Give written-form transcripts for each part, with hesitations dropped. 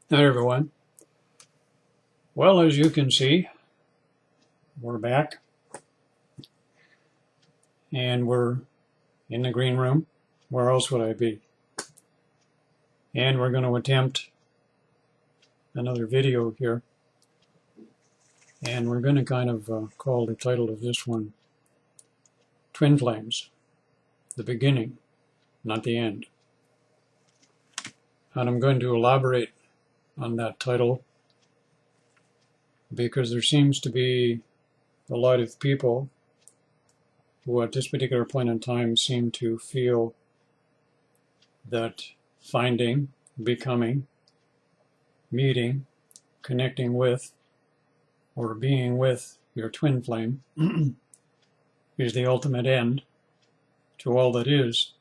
Hi everyone. Well, as you can see, we're back and we're in the green room. Where else would I be? And we're going to attempt another video here. And we're going to kind of call the title of this one Twin Flames, the beginning, not the end. And I'm going to elaborate on that title because there seems to be a lot of people who at this particular point in time seem to feel that finding, becoming, meeting, connecting with, or being with your twin flame is the ultimate end to all that is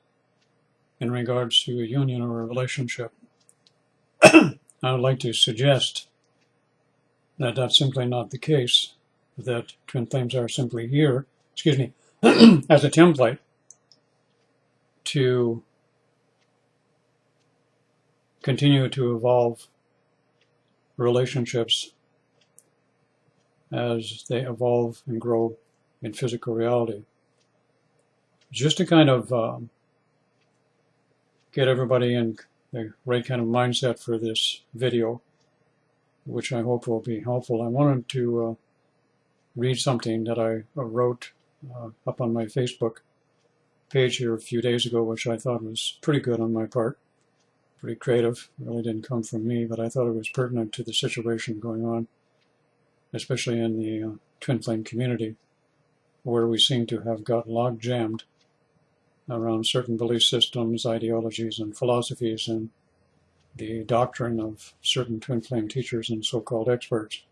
in regards to a union or a relationship. I would like to suggest that that's simply not the case, that twin flames are simply here, as a template to continue to evolve relationships as they evolve and grow in physical reality. Just to kind of get everybody in the right kind of mindset for this video, which I hope will be helpful. I wanted to read something that I wrote up on my Facebook page here a few days ago, which I thought was pretty good on my part, pretty creative. It really didn't come from me, but I thought it was pertinent to the situation going on, especially in the twin flame community, where we seem to have got log jammed around certain belief systems, ideologies, and philosophies, and the doctrine of certain twin flame teachers and so-called experts.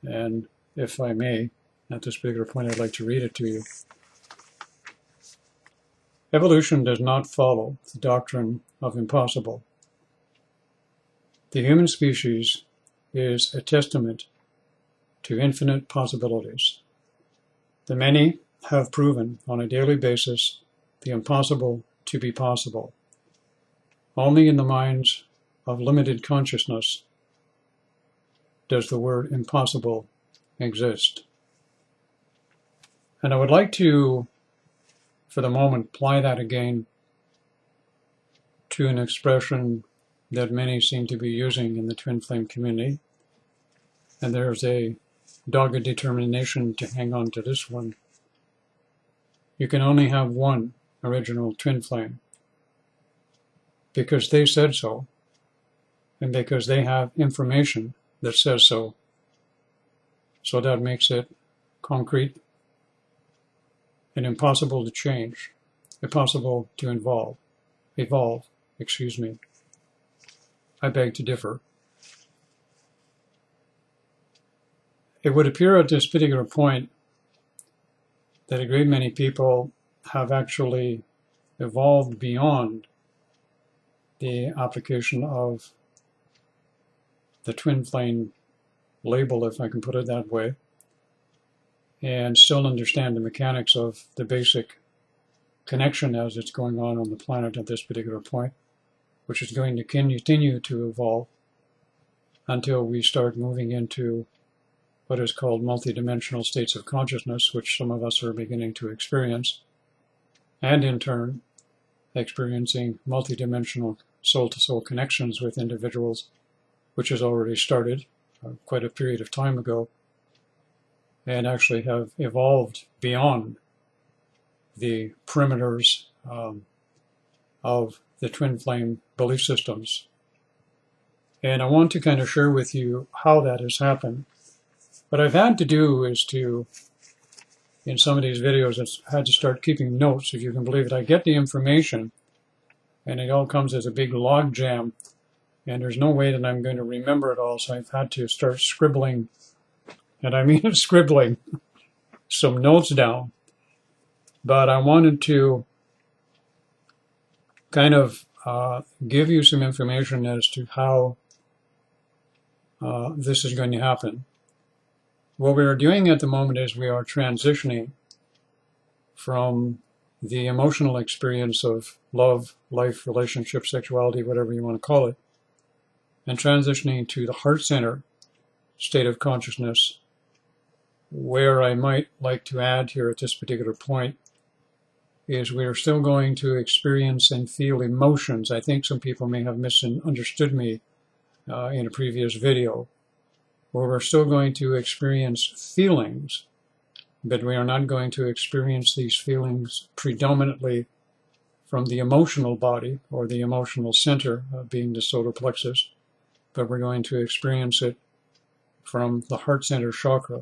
And if I may, at this particular point, I'd like to read it to you. Evolution does not follow the doctrine of impossible. The human species is a testament to infinite possibilities. The many have proven on a daily basis the impossible to be possible. Only in the minds of limited consciousness does the word impossible exist. And I would like to, for the moment, apply that again to an expression that many seem to be using in the twin flame community. And there's a dogged determination to hang on to this one. You can only have one original twin flame because they said so, and because they have information that says so. So that makes it concrete and impossible to change, impossible to evolve. I beg to differ. It would appear at this particular point that a great many people have actually evolved beyond the application of the twin flame label, if I can put it that way, and still understand the mechanics of the basic connection as it's going on the planet at this particular point, which is going to continue to evolve until we start moving into what is called multidimensional states of consciousness, which some of us are beginning to experience, and in turn experiencing multidimensional soul-to-soul connections with individuals, which has already started quite a period of time ago, and actually have evolved beyond the perimeters of the twin flame belief systems. And I want to kind of share with you how that has happened. What I've had to do is to, in some of these videos, I've had to start keeping notes, if you can believe it. I get the information, and it all comes as a big log jam, and there's no way that I'm going to remember it all, so I've had to start scribbling, and I mean scribbling, some notes down. But I wanted to kind of give you some information as to how this is going to happen. What we are doing at the moment is we are transitioning from the emotional experience of love, life, relationship, sexuality, whatever you want to call it, and transitioning to the heart center state of consciousness, where I might like to add here at this particular point is we are still going to experience and feel emotions. I think some people may have misunderstood me in a previous video, where we're still going to experience feelings, but we are not going to experience these feelings predominantly from the emotional body or the emotional center, being the solar plexus, but we're going to experience it from the heart center chakra.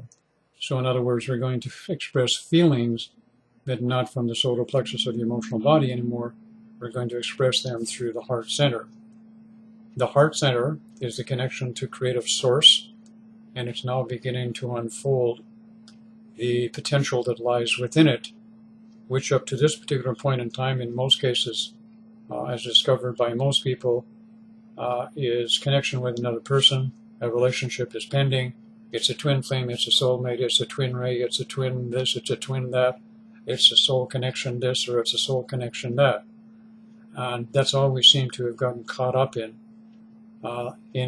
So in other words, we're going to express feelings, but not from the solar plexus or the emotional body anymore. We're going to express them through the heart center. The heart center is the connection to creative source, and it's now beginning to unfold the potential that lies within it, which up to this particular point in time, in most cases, as discovered by most people, is connection with another person. A relationship is pending. It's a twin flame, it's a soulmate, it's a twin ray, it's a twin this, it's a twin that, it's a soul connection this, or it's a soul connection that. And that's all we seem to have gotten caught up in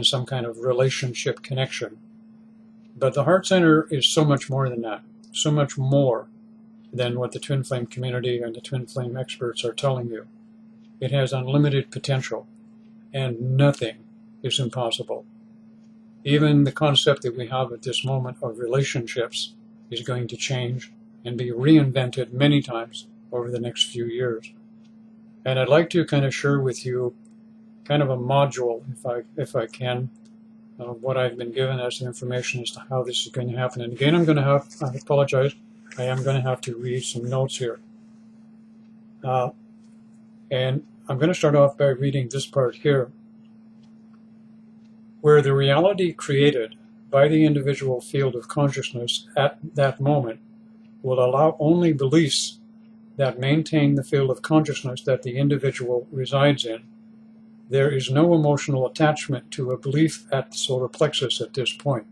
some kind of relationship connection. But the heart center is so much more than that, so much more than what the twin flame community and the twin flame experts are telling you. It has unlimited potential, and nothing is impossible. Even the concept that we have at this moment of relationships is going to change and be reinvented many times over the next few years. And I'd like to kind of share with you kind of a module, if I can, of what I've been given as the information as to how this is going to happen. And again, I apologize, I am going to have to read some notes here. And I'm going to start off by reading this part here, where the reality created by the individual field of consciousness at that moment will allow only beliefs that maintain the field of consciousness that the individual resides in. There is no emotional attachment to a belief at the solar plexus at this point.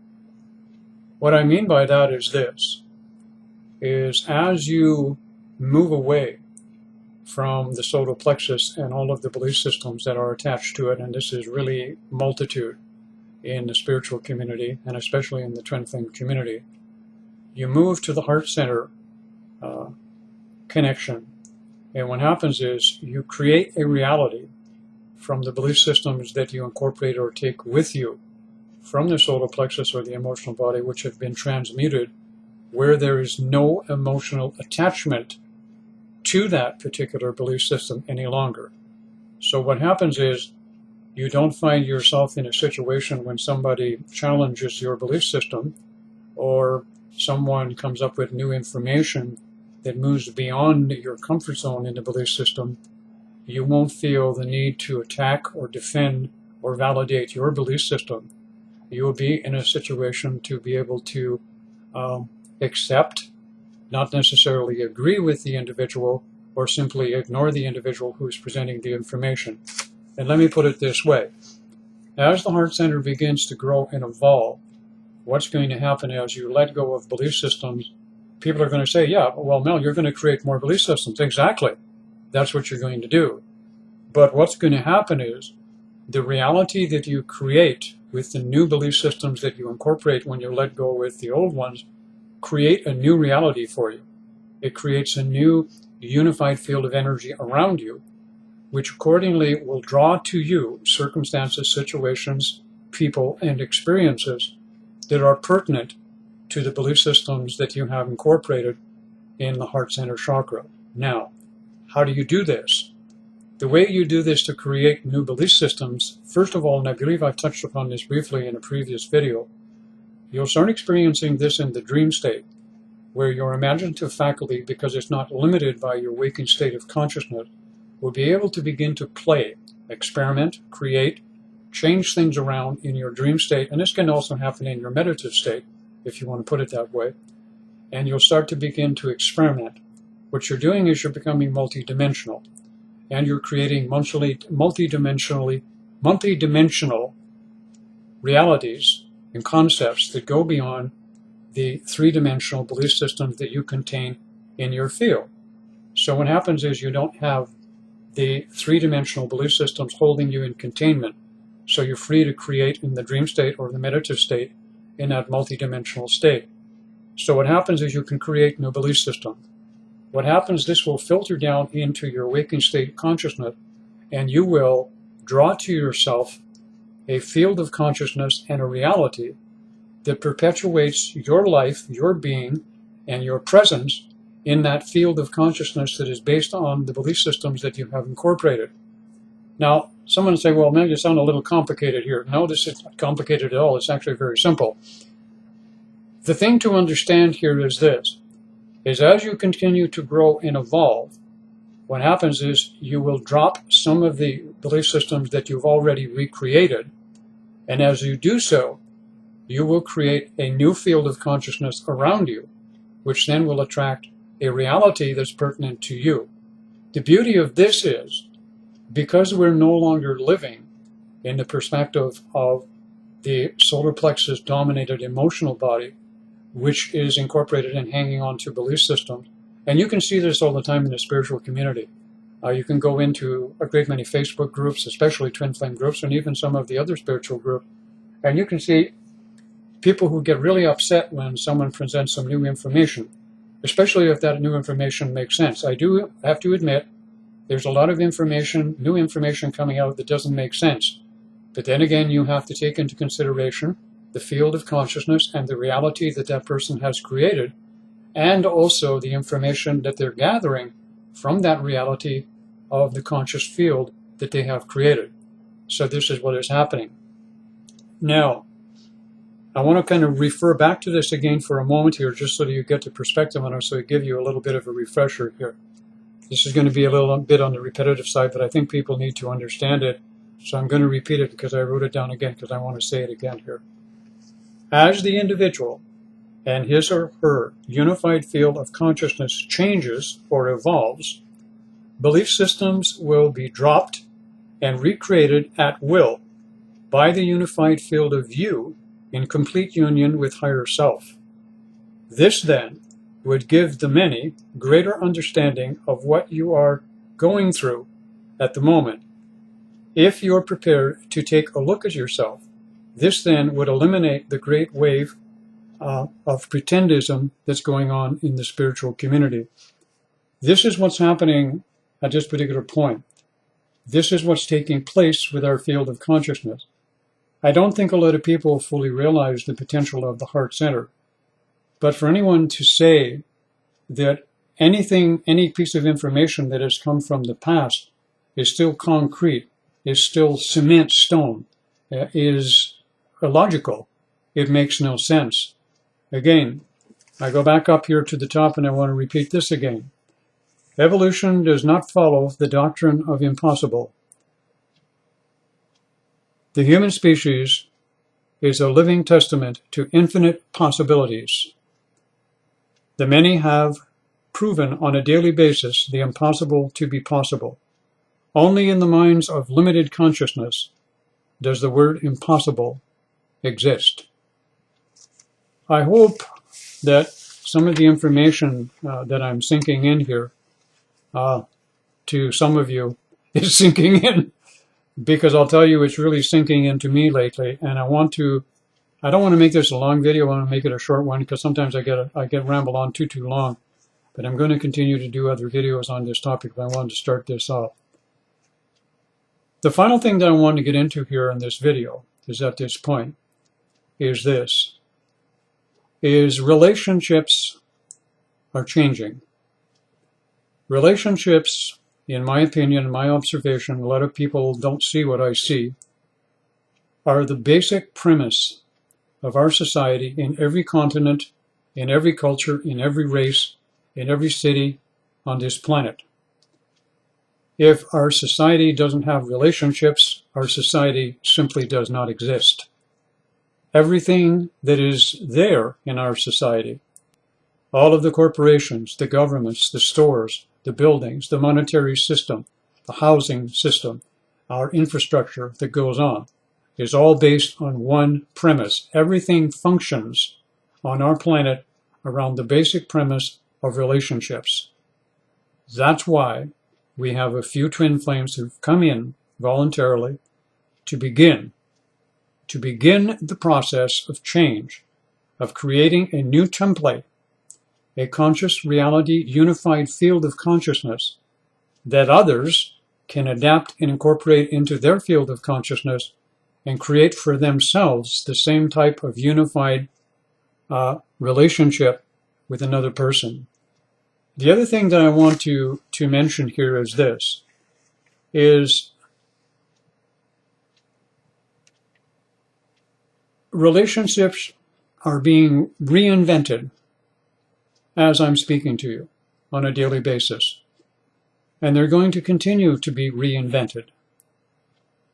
What I mean by that is this, is as you move away from the solar plexus and all of the belief systems that are attached to it, and this is really multitude in the spiritual community, and especially in the twin flame community, you move to the heart center connection. And what happens is you create a reality from the belief systems that you incorporate or take with you from the solar plexus or the emotional body, which have been transmuted, where there is no emotional attachment to that particular belief system any longer. So what happens is you don't find yourself in a situation when somebody challenges your belief system or someone comes up with new information that moves beyond your comfort zone in the belief system. You won't feel the need to attack or defend or validate your belief system. You will be in a situation to be able to accept, not necessarily agree with the individual, or simply ignore the individual who's presenting the information. And let me put it this way. As the heart center begins to grow and evolve, what's going to happen as you let go of belief systems, people are going to say, yeah, well, Mel, you're going to create more belief systems. Exactly. That's what you're going to do. But what's going to happen is the reality that you create with the new belief systems that you incorporate when you let go with the old ones create a new reality for you. It creates a new unified field of energy around you, which accordingly will draw to you circumstances, situations, people, and experiences that are pertinent to the belief systems that you have incorporated in the heart center chakra. Now, how do you do this? The way you do this to create new belief systems, first of all, and I believe I've touched upon this briefly in a previous video, you'll start experiencing this in the dream state, where your imaginative faculty, because it's not limited by your waking state of consciousness, will be able to begin to play, experiment, create, change things around in your dream state. And this can also happen in your meditative state, if you want to put it that way. And you'll start to begin to experiment. What you're doing is you're becoming multidimensional. And you're creating multidimensional realities and concepts that go beyond the three-dimensional belief systems that you contain in your field. So what happens is you don't have the three-dimensional belief systems holding you in containment, So you're free to create in the dream state or the meditative state in that multidimensional state. So what happens is you can create new belief system. What happens, this will filter down into your waking state consciousness, and you will draw to yourself a field of consciousness and a reality that perpetuates your life, your being, and your presence in that field of consciousness that is based on the belief systems that you have incorporated. Now, someone will say, well, man, you sound a little complicated here. No, this is not complicated at all. It's actually very simple. The thing to understand here is this, is as you continue to grow and evolve, what happens is you will drop some of the belief systems that you've already recreated, and as you do so, you will create a new field of consciousness around you, which then will attract a reality that's pertinent to you. The beauty of this is, because we're no longer living in the perspective of the solar plexus dominated emotional body, which is incorporated and hanging on to belief systems. And you can see this all the time in the spiritual community. You can go into a great many Facebook groups, especially Twin Flame groups, and even some of the other spiritual groups, and you can see people who get really upset when someone presents some new information, especially if that new information makes sense. I do have to admit, there's a lot of information, new information coming out that doesn't make sense. But then again, you have to take into consideration the field of consciousness and the reality that that person has created, and also the information that they're gathering from that reality of the conscious field that they have created. So this is what is happening. Now, I want to kind of refer back to this again for a moment here, just so that you get the perspective on it, so I give you a little bit of a refresher here. This is going to be a little bit on the repetitive side, but I think people need to understand it. So I'm going to repeat it because I wrote it down again because I want to say it again here. As the individual and his or her unified field of consciousness changes or evolves, belief systems will be dropped and recreated at will by the unified field of you in complete union with higher self. This then would give the many greater understanding of what you are going through at the moment. If you're prepared to take a look at yourself, this then would eliminate the great wave of pretendism that's going on in the spiritual community. This is what's happening at this particular point. This is what's taking place with our field of consciousness. I don't think a lot of people fully realize the potential of the heart center. But for anyone to say that anything, any piece of information that has come from the past is still concrete, is still cement stone, is illogical. It makes no sense. Again, I go back up here to the top and I want to repeat this again. Evolution does not follow the doctrine of impossible. The human species is a living testament to infinite possibilities. The many have proven on a daily basis the impossible to be possible. Only in the minds of limited consciousness does the word impossible exist. I hope that some of the information that I'm sinking in here to some of you is sinking in, because I'll tell you it's really sinking into me lately, and I don't want to make this a long video. I want to make it a short one because sometimes I get rambled on too long. But I'm going to continue to do other videos on this topic, but I wanted to start this off. The final thing that I want to get into here in this video is at this point is this, is relationships are changing. Relationships, in my opinion, in my observation, a lot of people don't see what I see, are the basic premise of our society in every continent, in every culture, in every race, in every city on this planet. If our society doesn't have relationships, our society simply does not exist. Everything that is there in our society, all of the corporations, the governments, the stores, the buildings, the monetary system, the housing system, our infrastructure that goes on, is all based on one premise. Everything functions on our planet around the basic premise of relationships. That's why we have a few twin flames who've come in voluntarily to begin to begin the process of change, of creating a new template, a conscious reality unified field of consciousness that others can adapt and incorporate into their field of consciousness and create for themselves the same type of unified relationship with another person. The other thing that I want to mention here is this, is relationships are being reinvented as I'm speaking to you on a daily basis. And they're going to continue to be reinvented.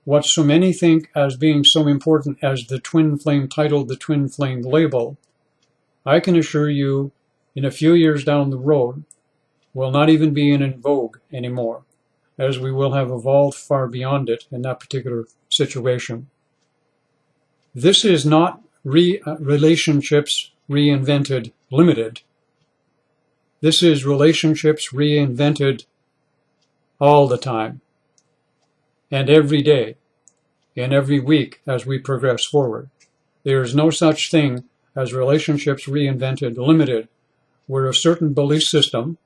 What so many think as being so important as the twin flame title, the twin flame label, I can assure you in a few years down the road will not even be in vogue anymore, as we will have evolved far beyond it in that particular situation. This is not relationships reinvented limited. This is relationships reinvented all the time and every day and every week as we progress forward. There is no such thing as relationships reinvented limited, where a certain belief system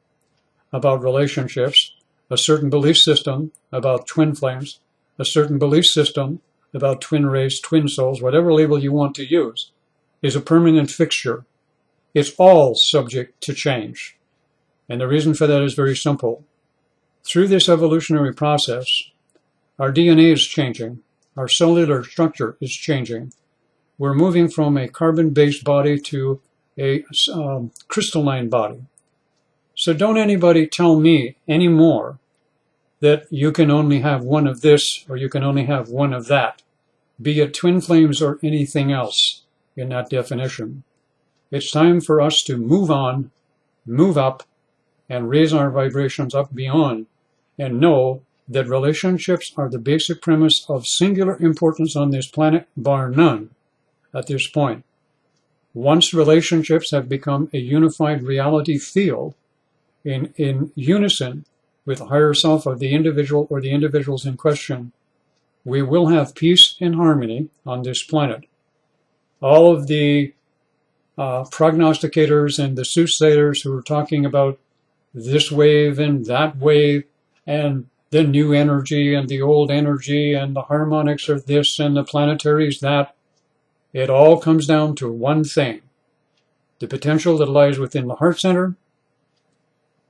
about relationships, a certain belief system about twin flames, a certain belief system about twin race, twin souls, whatever label you want to use, is a permanent fixture. It's all subject to change. And the reason for that is very simple. Through this evolutionary process, our DNA is changing. Our cellular structure is changing. We're moving from a carbon-based body to a crystalline body. So don't anybody tell me anymore that you can only have one of this or you can only have one of that, be it twin flames or anything else in that definition. It's time for us to move on, move up, and raise our vibrations up beyond, and know that relationships are the basic premise of singular importance on this planet, bar none, at this point. Once relationships have become a unified reality field in unison with the higher self of the individual or the individuals in question, we will have peace and harmony on this planet. All of the prognosticators and the soothsayers who are talking about this wave and that wave and the new energy and the old energy and the harmonics of this and the planetaries that, it all comes down to one thing: the potential that lies within the heart center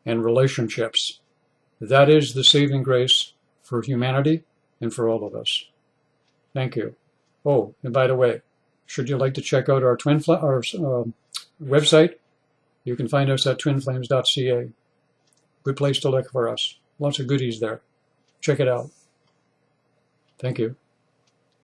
and relationships. That is the saving grace for humanity and for all of us. Thank you. Oh, and by the way, should you like to check out our website, you can find us at twinflames.ca. Good place to look for us. Lots of goodies there. Check it out. Thank you.